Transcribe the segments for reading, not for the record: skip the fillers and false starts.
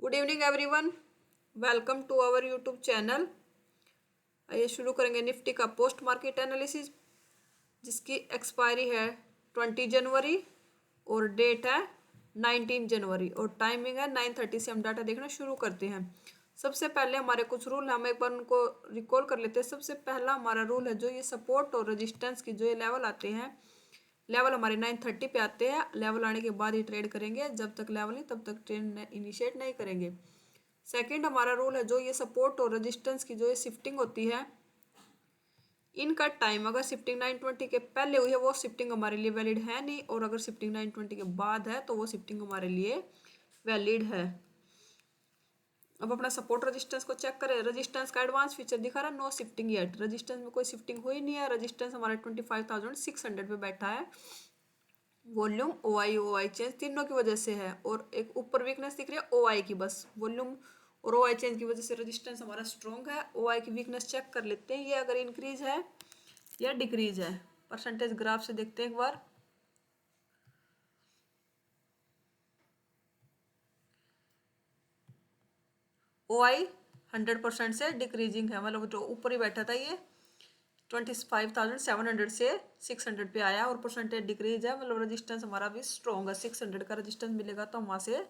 Good evening everyone, welcome to our YouTube channel. आइए शुरू करेंगे निफ्टी का पोस्ट मार्केट एनालिसिस, जिसकी एक्सपायरी है 20 जनवरी और डेट है 19 जनवरी और टाइमिंग है 9:30 से। हम डाटा देखना शुरू करते हैं। सबसे पहले हमारे कुछ रूल हम एक बार उनको रिकॉल कर लेते हैं। सबसे पहला हमारा रूल है जो ये सपोर्ट और रेजिस्टेंस की जो ये लेवल आते हैं, लेवल हमारे 9:30 पे आते हैं। लेवल आने के बाद ही ट्रेड करेंगे, जब तक लेवल नहीं तब तक ट्रेड इनिशिएट नहीं करेंगे। सेकंड हमारा रूल है जो ये सपोर्ट और रेजिस्टेंस की जो ये शिफ्टिंग होती है, इनका टाइम अगर शिफ्टिंग 9:20 के पहले हुई है वो शिफ्टिंग हमारे लिए वैलिड है नहीं, और अगर शिफ्टिंग 9:20 के बाद है तो वो शिफ्टिंग हमारे लिए वैलिड है। अब अपना सपोर्ट रेजिस्टेंस को चेक करें। रेजिस्टेंस का एडवांस फीचर दिखा रहा है नो शिफ्टिंग येट। रेजिस्टेंस में कोई शिफ्टिंग हुई नहीं है। रेजिस्टेंस हमारा 25,600 पे बैठा है। वॉल्यूम ओ आई चेंज तीनों की वजह से है, और एक ऊपर वीकनेस दिख रही है ओ आई की। बस वॉल्यूम और ओ आई चेंज की वजह से रेजिस्टेंस हमारा स्ट्रॉन्ग है। ओ आई की वीकनेस चेक कर लेते हैं, ये अगर इंक्रीज है या डिक्रीज है। परसेंटेज ग्राफ से देखते हैं एक बार। ओ आई 100% से डिक्रीजिंग है, मतलब जो ऊपर ही बैठा था ये 25,700 से 600 पे आया और परसेंटेज डिक्रीज है, मतलब रेजिस्टेंस हमारा भी स्ट्रॉन्ग है। 600 का रेजिस्टेंस मिलेगा तो हम वहाँ से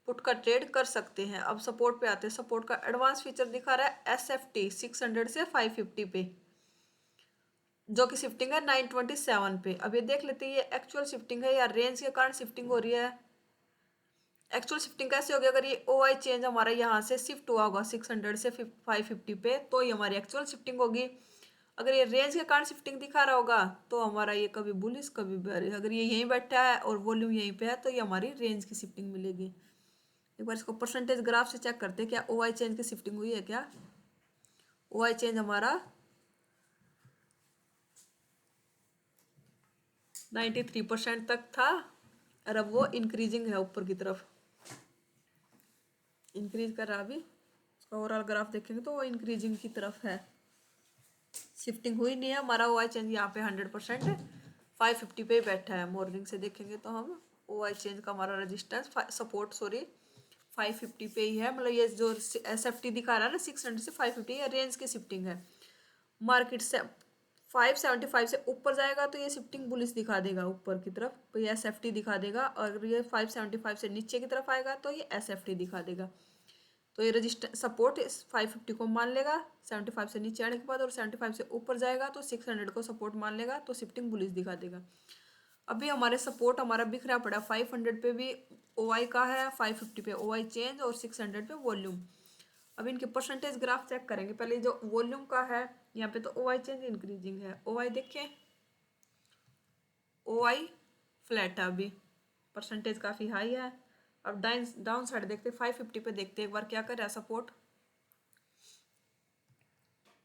पुट का ट्रेड कर सकते हैं। अब सपोर्ट पे आते हैं। सपोर्ट का एडवांस फीचर दिखा रहा है SFT 600 से 550 पे, जो कि शिफ्टिंग है 927 पे। अब ये देख लेते हैं ये एक्चुअल शिफ्टिंग है या रेंज के कारण शिफ्टिंग हो रही है। एक्चुअल शिफ्टिंग कैसे होगी? अगर ये ओ आई चेंज हमारा यहाँ से शिफ्ट हुआ होगा 600 से 550 पे, तो ये हमारी एक्चुअल शिफ्टिंग होगी। अगर ये रेंज के कारण शिफ्टिंग दिखा रहा होगा तो हमारा ये कभी बुलिश कभी बेयरिश। अगर ये यहीं बैठा है और वॉल्यूम यहीं पे है तो ये हमारी रेंज की शिफ्टिंग मिलेगी। एक बार इसको परसेंटेज ग्राफ से चेक करते हैं, क्या ओ आई चेंज की शिफ्टिंग हुई है क्या। ओ आई चेंज हमारा 93% तक था, और अब वो इंक्रीजिंग है ऊपर की तरफ, इंक्रीज कर रहा। अभी उसका ओवरऑल ग्राफ देखेंगे तो वो इंक्रीजिंग की तरफ है, शिफ्टिंग हुई नहीं है। हमारा ओ आई चेंज यहाँ पे 100% 550 पे बैठा है। मॉर्निंग से देखेंगे तो हम ओ आई चेंज का हमारा रेजिस्टेंस सपोर्ट 550 पे ही है। मतलब ये जो SFT दिखा रहा है ना 600 से 550, ये रेंज की शिफ्टिंग है। मार्केट से 575 से ऊपर जाएगा तो ये शिफ्टिंग बुलिश दिखा देगा ऊपर की तरफ, तो ये SFT दिखा देगा। और अगर ये 575 से नीचे की तरफ आएगा तो ये SFT दिखा देगा। तो ये रजिस्टर सपोर्ट 550 को मान लेगा 75 से नीचे आने के बाद, और 75 से ऊपर जाएगा तो 600 को सपोर्ट मान लेगा, तो शिफ्टिंग बुलिश दिखा देगा। अभी हमारे सपोर्ट हमारा बिखरा पड़ा। 500 पे भी ओ आई का है, 550 पे ओ आई चेंज और 600 पे वॉल्यूम। अब इनके परसेंटेज ग्राफ चेक करेंगे। पहले जो वॉल्यूम का है यहाँ पे तो ओ आई चेंज इंक्रीजिंग है। ओ आई देखें, ओ आई फ्लैट है, अभी परसेंटेज काफ़ी हाई है। अब डाउन साइड देखते 550 पे देखते एक बार क्या कर रहा है सपोर्ट।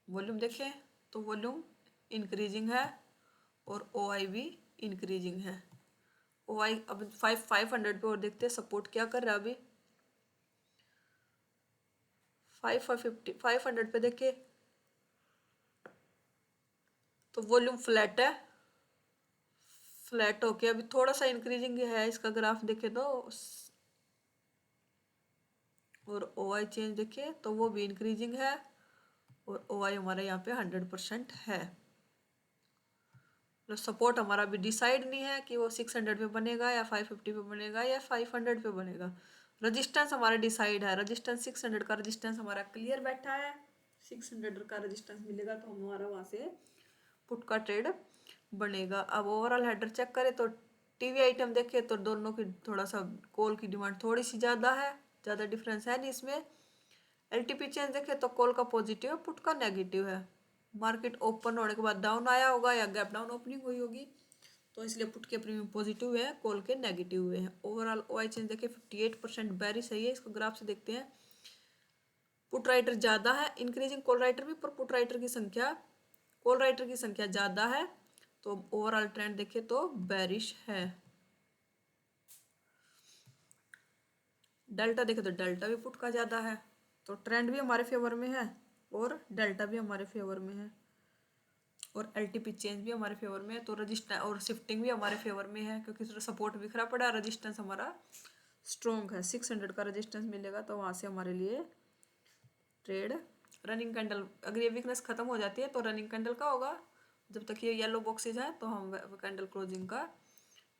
वॉल्यूम देखें तो वॉल्यूम इंक्रीजिंग है और ओ आई भी इंक्रीजिंग है। ओ आई अब 500 पे और देखते हैं सपोर्ट क्या कर रहा है। अभी 500 पे देखे तो वॉल्यूम फ्लैट है, फ्लैट होके अभी थोड़ा सा इंक्रीजिंग है इसका ग्राफ देखे तो। और ओ आई चेंज देखे तो वो भी इंक्रीजिंग है, और ओ आई हमारा यहाँ पे 100% है। मतलब सपोर्ट हमारा अभी डिसाइड नहीं है कि वो 600 पे बनेगा या 550 पे बनेगा या 500 पे बनेगा। रजिस्टेंस हमारा डिसाइड है। रजिस्टेंस 600 का रजिस्टेंस हमारा क्लियर बैठा है। 600 का रजिस्टेंस मिलेगा तो हमारा वहाँ से पुट का ट्रेड बनेगा। अब ओवरऑल हेडर चेक करें तो टीवी आइटम देखे तो दोनों की थोड़ा सा कॉल की डिमांड थोड़ी सी ज़्यादा है, ज़्यादा डिफरेंस है नहीं इसमें। एलटीपी चेंज देखे तो कॉल का पॉजिटिव है, पुट का नेगेटिव है। मार्केट ओपन होने के बाद डाउन आया होगा या गैप डाउन ओपनिंग हुई होगी, तो इसलिए पुट के प्रीमियम पॉजिटिव है, कॉल के नेगेटिव हुए हैं। ओवरऑल ओ आई चेंज देखे 58% बेरिश है। इसको ग्राफ से देखते हैं। पुट राइटर ज़्यादा है, इंक्रीजिंग कॉल राइटर भी, पर पुट राइटर की संख्या कॉल राइटर की संख्या ज़्यादा है, तो ओवरऑल ट्रेंड देखे तो बेरिश है। डेल्टा देखे तो डेल्टा भी पुट का ज़्यादा है, तो ट्रेंड भी हमारे फेवर में है और डेल्टा भी हमारे फेवर में है, और एलटीपी चेंज भी हमारे फेवर में है। तो रजिस्टेंस और शिफ्टिंग भी हमारे फेवर में है, क्योंकि सपोर्ट बिखरा पड़ा, रजिस्टेंस हमारा स्ट्रॉन्ग है, 600 का रेजिस्टेंस मिलेगा तो वहाँ से हमारे लिए ट्रेड रनिंग कैंडल, अगर ये वीकनेस खत्म हो जाती है तो रनिंग कैंडल का होगा। जब तक ये येलो बॉक्सेज है तो हम कैंडल क्लोजिंग का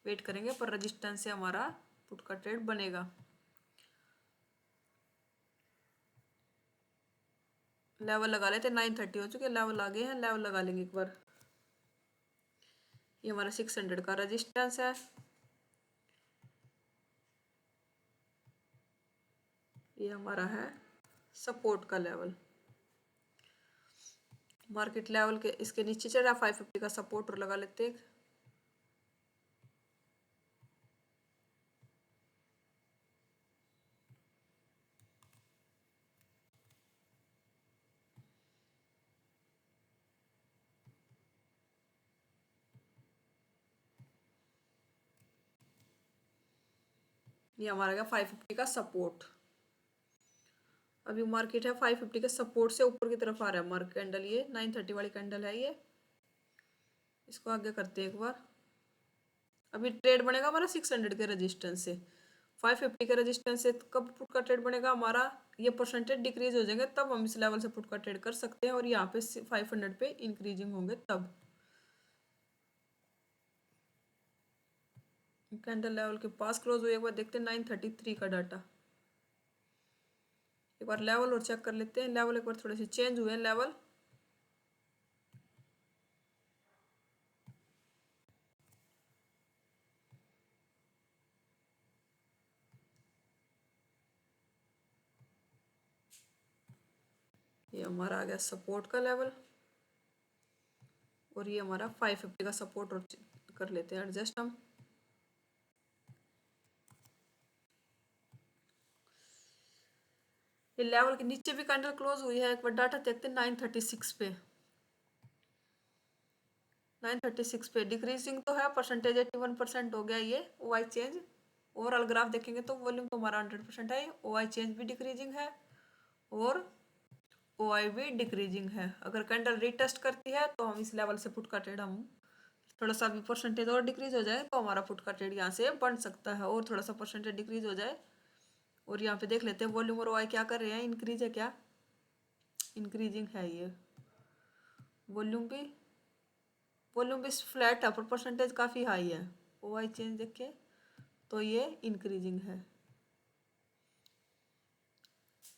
वेट करेंगे, पर रेजिस्टेंस से हमारा पुट का ट्रेड बनेगा। लेवल लगा लेते, 930 हो चुके, लेवल आ गए हैं, लेवल लगा लेंगे एक बार। ये हमारा 600 का रेजिस्टेंस है, ये हमारा है सपोर्ट का लेवल। मार्केट लेवल के इसके नीचे चल रहा, 550 का सपोर्ट और लगा लेते हैं। ये हमारा गया 550 का सपोर्ट। अभी मार्केट है 550 के सपोर्ट से ऊपर की तरफ आ रहा है मार्केट कैंडल, ये 930 वाली कैंडल है ये। इसको आगे करते हैं एक बार। अभी ट्रेड बनेगा हमारा 600 के रेजिस्टेंस से, 550 के रेजिस्टेंस से कब पुट का ट्रेड बनेगा हमारा, ये परसेंटेज डिक्रीज हो जाएंगे तब हम इस लेवल से पुट का ट्रेड कर सकते हैं, और यहाँ पे 500 पे इंक्रीजिंग होंगे तब। कैंडल लेवल के पास क्लोज हुए, एक बार देखते हैं 933 का डाटा। एक बार लेवल और चेक कर लेते हैं, लेवल एक बार थोड़े से चेंज हुए हैं लेवल। ये हमारा आ गया सपोर्ट का लेवल, और ये हमारा 550 का सपोर्ट और कर लेते हैं एडजस्ट हम। ये लेवल के नीचे भी कैंडल क्लोज हुई है, एक बार डाटा देखते हैं 936 पे। 936 पे डिक्रीजिंग तो है, परसेंटेज 81% हो गया ये ओआई चेंज। ओवरऑल ग्राफ देखेंगे तो वॉल्यूम तो हमारा 100% है, ओआई चेंज भी डिक्रीजिंग है और ओआई भी डिक्रीजिंग है। अगर कैंडल रीटेस्ट करती है तो हम इस लेवल से पुट का ट्रेड, हम थोड़ा सा भी परसेंटेज और डिक्रीज हो जाए तो हमारा पुट का ट्रेड यहाँ से बन सकता है, और थोड़ा सा परसेंटेज डिक्रीज हो जाए। और यहाँ पे देख लेते हैं वॉल्यूम और ओआई क्या कर रहे हैं, इंक्रीज है क्या, इंक्रीजिंग है ये। वॉल्यूम भी फ्लैट है पर परसेंटेज काफ़ी हाई है। ओआई चेंज देखे तो ये इंक्रीजिंग है।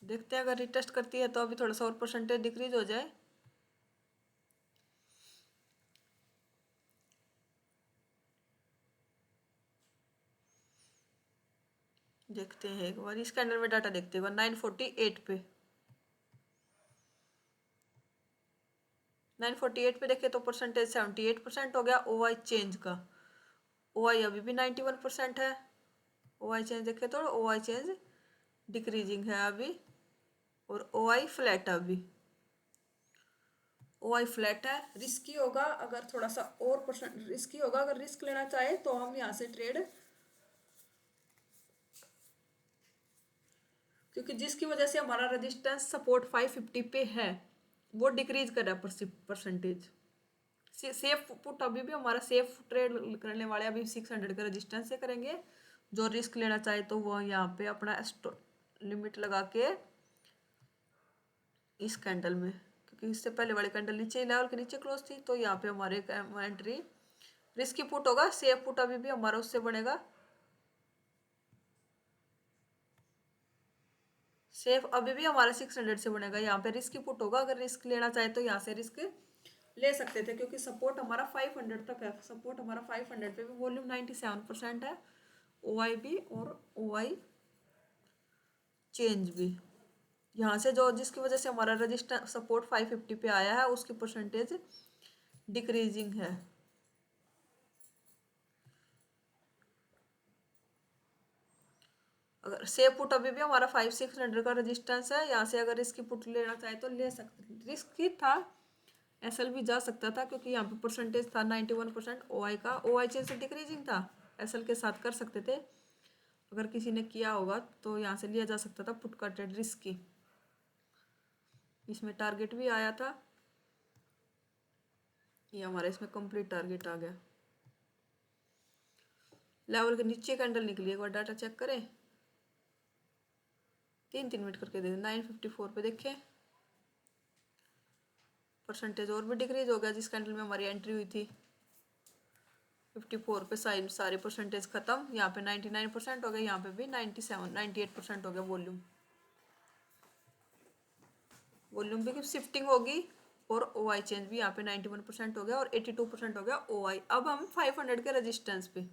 देखते हैं अगर रिटेस्ट करती है तो अभी थोड़ा सा और परसेंटेज डिक्रीज हो जाए। देखते हैं एक बार इस कैंडल में डाटा देखते हैं 948 पे। 948 पे देखे तो परसेंटेज 78% हो गया ओआई चेंज का। ओआई अभी भी 91% है। ओआई चेंज देखे तो ओआई चेंज डिक्रीजिंग है अभी, और ओआई फ्लैट है अभी। ओआई फ्लैट है, रिस्की होगा अगर थोड़ा सा और परसेंट रिस्की होगा, अगर रिस्क लेना चाहे तो हम यहाँ से ट्रेड, क्योंकि जिसकी वजह से हमारा रेजिस्टेंस सपोर्ट 550 पे है वो डिक्रीज कर रहा है परसेंटेज। सेफ पुट अभी भी हमारा सेफ ट्रेड करने वाले अभी 600 के रेजिस्टेंस से करेंगे। जो रिस्क लेना चाहे तो वो यहाँ पे अपना लिमिट लगा के इस कैंडल में, क्योंकि इससे पहले वाली कैंडल नीचे लेवल के नीचे क्लोज थी तो यहाँ पे हमारे एंट्री रिस्की पुट होगा। सेफ पुट अभी भी हमारा उससे बनेगा, सेफ अभी भी हमारा 600 से बनेगा। यहाँ पे रिस्क पुट होगा, अगर रिस्क लेना चाहे तो यहाँ से रिस्क ले सकते थे, क्योंकि सपोर्ट हमारा 500 तक है। सपोर्ट हमारा 500 पे भी, वॉल्यूम 97% है, ओआई भी और ओआई चेंज भी। यहाँ से जो जिसकी वजह से हमारा रजिस्टर सपोर्ट 550 पे आया है उसकी परसेंटेज डिक्रीजिंग है। अगर सेफ पुट अभी भी हमारा 500-600 का रजिस्टेंस है, यहाँ से अगर इसकी पुट लेना चाहे तो ले सकते। रिस्क ही था, एसएल भी जा सकता था क्योंकि यहाँ पे परसेंटेज था 91% ओआई का। ओआई चेंज से डिक्रीजिंग था, एसएल के साथ कर सकते थे। अगर किसी ने किया होगा तो यहाँ से लिया जा सकता था पुट का ट्रेड रिस्की। इसमें टारगेट भी आया था, ये हमारा इसमें कंप्लीट टारगेट आ गया। लेवल के नीचे कैंडल निकली, एक बार डाटा चेक करें तीन मिनट करके दे 954 पे देखें, परसेंटेज और भी डिक्रीज हो गया। जिस कैंडल में हमारी एंट्री हुई थी 54 पे सारी परसेंटेज खत्म। यहाँ पे 99% हो गया, यहाँ पे भी 98% हो गया। वॉल्यूम भी शिफ्टिंग होगी और OI चेंज भी यहाँ पे 91% हो गया और 82% हो गया OI। अब हम 500 के रेजिस्टेंस पे,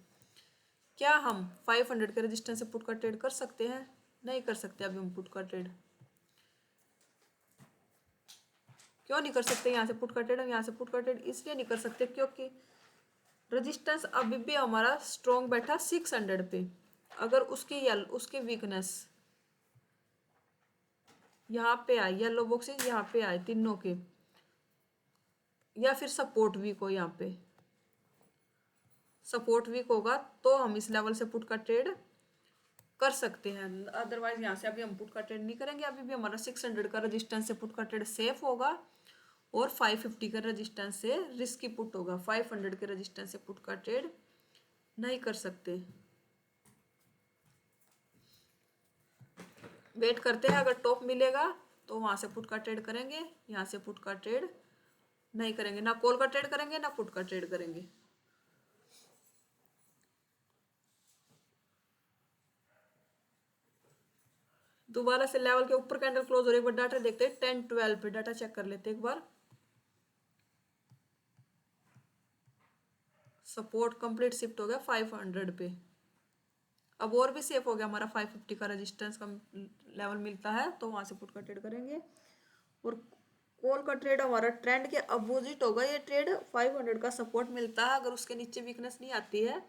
क्या हम 500 के रेजिस्टेंस से पुट का ट्रेड कर सकते हैं? नहीं कर सकते अभी हम पुट का ट्रेड। क्यों नहीं कर सकते यहाँ से पुट का ट्रेड? हम यहाँ से पुट का ट्रेड इसलिए नहीं कर सकते क्योंकि रेजिस्टेंस अभी भी हमारा स्ट्रॉन्ग बैठा 600 पे। अगर उसकी वीकनेस यहाँ पे आए, येलो बॉक्सेस यहाँ पे आए तीनों के, या फिर सपोर्ट वीक हो, यहाँ पे सपोर्ट वीक होगा तो हम इस लेवल से पुट का ट्रेड कर सकते हैं। अदरवाइज यहाँ से अभी हम पुट का ट्रेड नहीं करेंगे। अभी भी हमारा 600 का रेजिस्टेंस से पुट का ट्रेड सेफ होगा और 550 का रेजिस्टेंस से रिस्की पुट होगा। 500 के रेजिस्टेंस से पुट का ट्रेड नहीं कर सकते। वेट करते हैं, अगर टॉप मिलेगा तो वहां से पुट का ट्रेड करेंगे। यहाँ से पुट का ट्रेड नहीं करेंगे, ना कॉल का ट्रेड करेंगे ना पुट का ट्रेड करेंगे। दोबारा से लेवल के ऊपर कैंडल क्लोज हो रही है। एक बार डाटा देखते हैं 10-12 पे, डाटा चेक कर लेते हैं एक बार। सपोर्ट कंप्लीट शिफ्ट हो गया 500 पे। अब और भी सेफ हो गया हमारा 550 का रेजिस्टेंस का लेवल मिलता है तो वहां से पुट का ट्रेड करेंगे। और कॉल का ट्रेड हमारा ट्रेंड के अपोजिट होगा। ये ट्रेड 500 का सपोर्ट मिलता है, अगर उसके नीचे वीकनेस नहीं आती है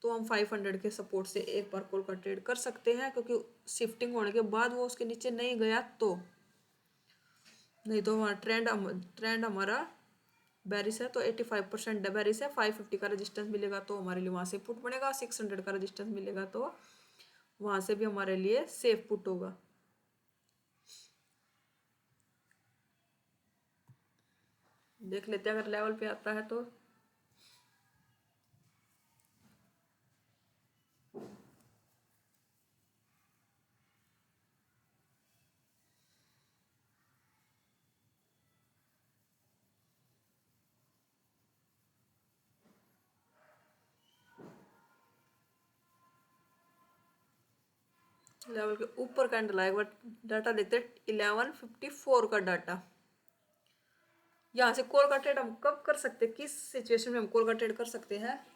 तो हम 500 के सपोर्ट से एक बार कॉल का ट्रेड कर सकते हैं, क्योंकि शिफ्टिंग होने के बाद वो उसके नीचे नहीं गया तो। नहीं तो हमारा ट्रेंड हमारा बेरिस है तो 85% बेरिस है। 550 का रेजिस्टेंस मिलेगा तो हमारे लिए वहाँ से पुट बनेगा। 600 का रेजिस्टेंस मिलेगा तो वहाँ से भी हमारे लिए सेफ पुट होगा। देख लेते हैं अगर लेवल पे आता है तो। लेवल के ऊपर कैंडल आएगा, डाटा देखते हैं 1154 का डाटा। यहाँ से कॉल का ट्रेड हम कब कर सकते हैं, किस सिचुएशन में हम कॉल का ट्रेड कर सकते हैं?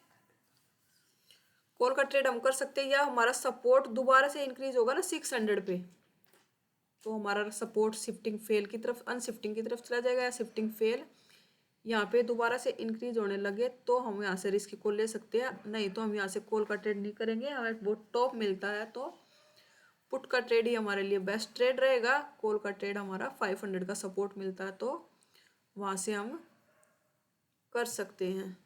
कॉल का ट्रेड हम कर सकते हैं या हमारा सपोर्ट दोबारा से इंक्रीज होगा ना 600 पे, तो हमारा सपोर्ट शिफ्टिंग फेल की तरफ, अनशिफ्टिंग की तरफ चला जाएगा, या शिफ्टिंग फेल यहाँ पे दोबारा से इंक्रीज होने लगे तो हम यहाँ से रिस्क कॉल ले सकते हैं। नहीं तो हम यहाँ से कॉल का ट्रेड नहीं करेंगे। हमें बहुत टॉप मिलता है तो पुट का ट्रेड ही हमारे लिए बेस्ट ट्रेड रहेगा। कॉल का ट्रेड हमारा 500 का सपोर्ट मिलता है तो वहाँ से हम कर सकते हैं।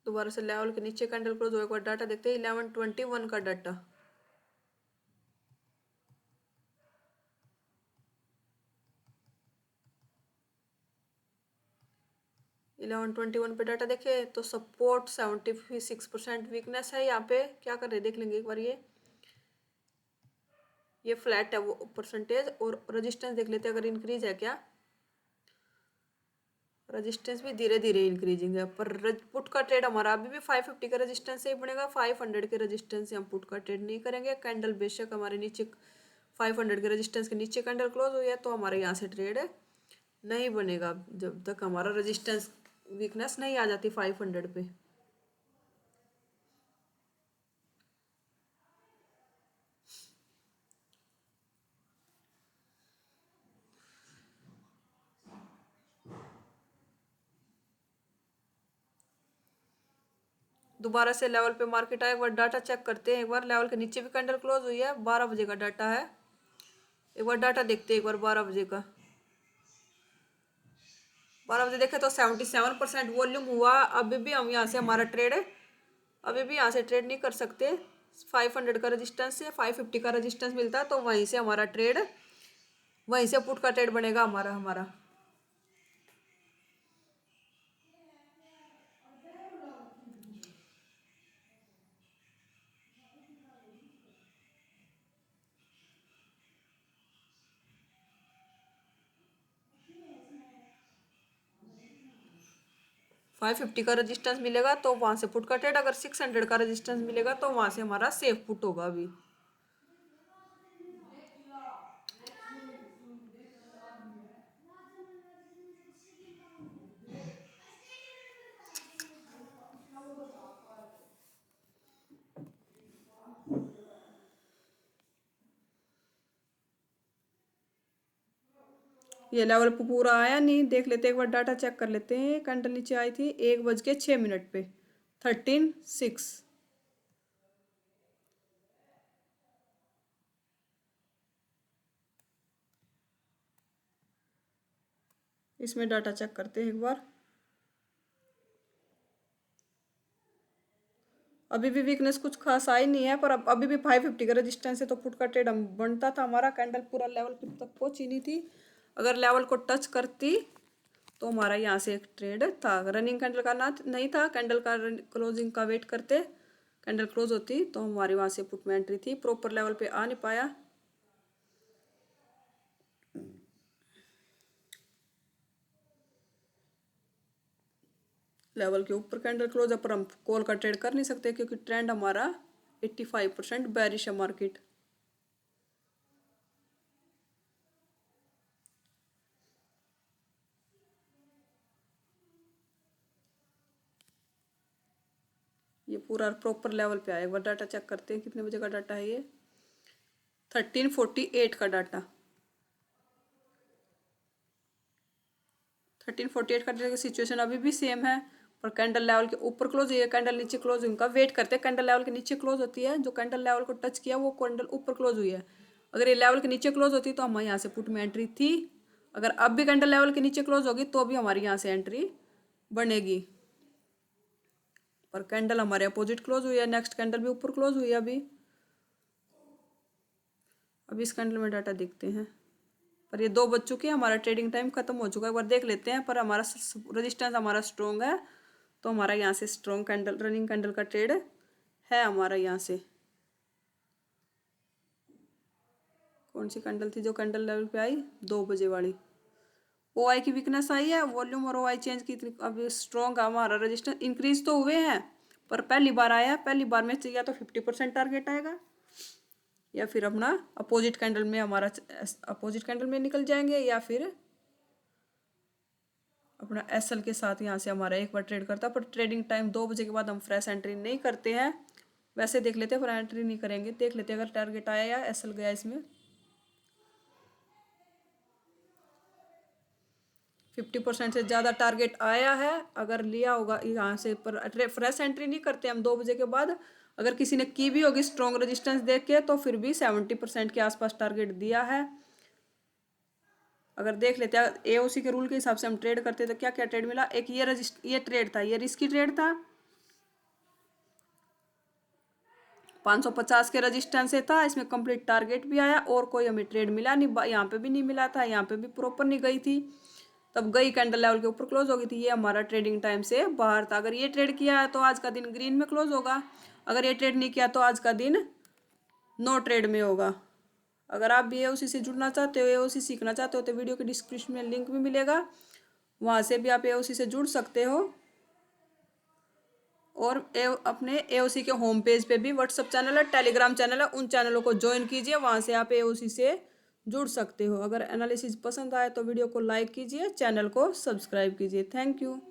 दोबारा से लेवल के नीचे कैंडल क्लोज हो, एक बार डाटा देखते हैं 1121 का डाटा। इलेवन 21 पे डाटा देखे तो सपोर्ट 76% वीकनेस है। यहाँ पे क्या कर रहे देख लेंगे एक बार। ये फ्लैट है वो परसेंटेज, और रेजिस्टेंस देख लेते हैं अगर इंक्रीज है क्या। रेजिस्टेंस भी धीरे धीरे इंक्रीजिंग है, पर पुट का ट्रेड हमारा अभी भी 550 के रेजिस्टेंस से ही बनेगा। 500 के रेजिस्टेंस से हम पुट का ट्रेड नहीं करेंगे। कैंडल बेशक हमारे नीचे 500 के रेजिस्टेंस के नीचे कैंडल क्लोज हुई है तो हमारे यहाँ से ट्रेड नहीं बनेगा जब तक हमारा रेजिस्टेंस वीकनेस नहीं आ जाती 500 पे। दोबारा से लेवल पे मार्केट आया, एक बार डाटा चेक करते हैं। एक बार लेवल के नीचे भी कैंडल क्लोज हुई है। 12 बजे का डाटा है, एक बार डाटा देखते हैं एक बार 12 बजे का। 12 बजे देखे तो 77% वॉल्यूम हुआ। अभी भी हम यहाँ से हमारा ट्रेड अभी भी यहाँ से ट्रेड नहीं कर सकते। 500 का रेजिस्टेंस से 550 का रेजिस्टेंस मिलता है, तो वहीं से हमारा ट्रेड, वहीं से पुट का ट्रेड बनेगा हमारा। फाइव फिफ्टी का रेजिस्टेंस मिलेगा तो वहां से पुट का ट्रेड, अगर 600 का रेजिस्टेंस मिलेगा तो वहां से हमारा सेफ पुट होगा। अभी ये लेवल पे पूरा आया नहीं, देख लेते एक बार, डाटा चेक कर लेते हैं। कैंडल नीचे आई थी 1:06 पे 13.6। इसमें डाटा चेक करते हैं एक बार। अभी भी वीकनेस कुछ खास आई नहीं है, पर अब अभी भी 550 का रेजिस्टेंस है, तो पुट का ट्रेड हम बनता था हमारा। कैंडल पूरा लेवल तक पहुंची नहीं थी, अगर लेवल को टच करती तो हमारा यहाँ से एक ट्रेड था। रनिंग कैंडल का ना नहीं था, कैंडल का क्लोजिंग का वेट करते, कैंडल क्लोज होती तो हमारी वहाँ से पुट में एंट्री थी। प्रॉपर लेवल पे आ नहीं पाया। लेवल के ऊपर कैंडल क्लोज है, पर हम कॉल का ट्रेड कर नहीं सकते क्योंकि ट्रेंड हमारा 85% बेरिश है मार्केट। ये पूरा प्रॉपर लेवल पे आया। एक बार डाटा चेक करते हैं कितने बजे का डाटा है। ये 1348 का डाटा, 1348 का डाटा की सिचुएशन अभी भी सेम है, पर कैंडल लेवल के ऊपर क्लोज हुई है, कैंडल नीचे क्लोज हुई, उनका वेट करते हैं। कैंडल लेवल के नीचे क्लोज होती है, जो कैंडल लेवल को टच किया वो कैंडल ऊपर क्लोज हुई है। अगर ये लेवल के नीचे क्लोज होती तो हमारे यहाँ से पुट में एंट्री थी। अगर अब भी कैंडल लेवल के नीचे क्लोज होगी तो भी हमारी यहाँ से एंट्री बनेगी, पर कैंडल हमारे अपोजिट क्लोज हुई है। नेक्स्ट कैंडल भी ऊपर क्लोज हुई है। अभी इस कैंडल में डाटा देखते हैं, पर ये 2 बज चुके हैं, हमारा ट्रेडिंग टाइम खत्म हो चुका है। एक बार देख लेते हैं, पर हमारा रेजिस्टेंस हमारा स्ट्रॉन्ग है, तो हमारा यहाँ से स्ट्रॉन्ग कैंडल, रनिंग कैंडल का ट्रेड है हमारा। यहाँ से कौन सी कैंडल थी जो कैंडल लेवल पे आई, 2 बजे वाली। OI की वीकनेस आई है, वॉल्यूम और OI चेंज की अब स्ट्रॉन्ग हमारा रजिस्टेंस इंक्रीज तो हुए हैं, पर पहली बार आया। पहली बार में या तो 50% टारगेट आएगा, या फिर अपना अपोजिट कैंडल में हमारा अपोजिट कैंडल में निकल जाएंगे, या फिर अपना SL के साथ यहाँ से हमारा एक बार ट्रेड करता। पर ट्रेडिंग टाइम 2 बजे के बाद हम फ्रेश एंट्री नहीं करते हैं। वैसे देख लेते हैं, पर एंट्री नहीं करेंगे। देख लेते हैं अगर टारगेट आया या SL गया। इसमें 50% से ज़्यादा टारगेट आया है, अगर लिया होगा यहाँ से, पर फ्रेश एंट्री नहीं करते हम 2 बजे के बाद। अगर किसी ने की भी होगी स्ट्रॉन्ग रेजिस्टेंस देख के, तो फिर भी 70% के आसपास टारगेट दिया है। अगर देख लेते हैं AOC के रूल के हिसाब से हम ट्रेड करते तो क्या क्या ट्रेड मिला। एक ये ट्रेड था, ये रिस्की ट्रेड था, 550 के रेजिस्टेंस से था। इसमें कंप्लीट टारगेट भी आया, और कोई हमें ट्रेड मिला नहीं। यहाँ पे भी नहीं मिला था, यहाँ पे भी प्रॉपर नहीं गई थी, तब गई कैंडल लेवल के ऊपर क्लोज हो गई थी। ये हमारा ट्रेडिंग टाइम से बाहर था। अगर ये ट्रेड किया है तो आज का दिन ग्रीन में क्लोज होगा, अगर ये ट्रेड नहीं किया तो आज का दिन नो ट्रेड में होगा। अगर आप भी AOC से जुड़ना चाहते हो, AOC सीखना चाहते हो, तो वीडियो के डिस्क्रिप्शन में लिंक भी मिलेगा, वहाँ से भी आप AOC से जुड़ सकते हो। और अपने AOC के होम पेज पे भी व्हाट्सअप चैनल है, टेलीग्राम चैनल है, उन चैनलों को ज्वाइन कीजिए, वहाँ से आप AOC से जुड़ सकते हो। अगर एनालिसिस पसंद आए तो वीडियो को लाइक कीजिए, चैनल को सब्सक्राइब कीजिए। Thank you.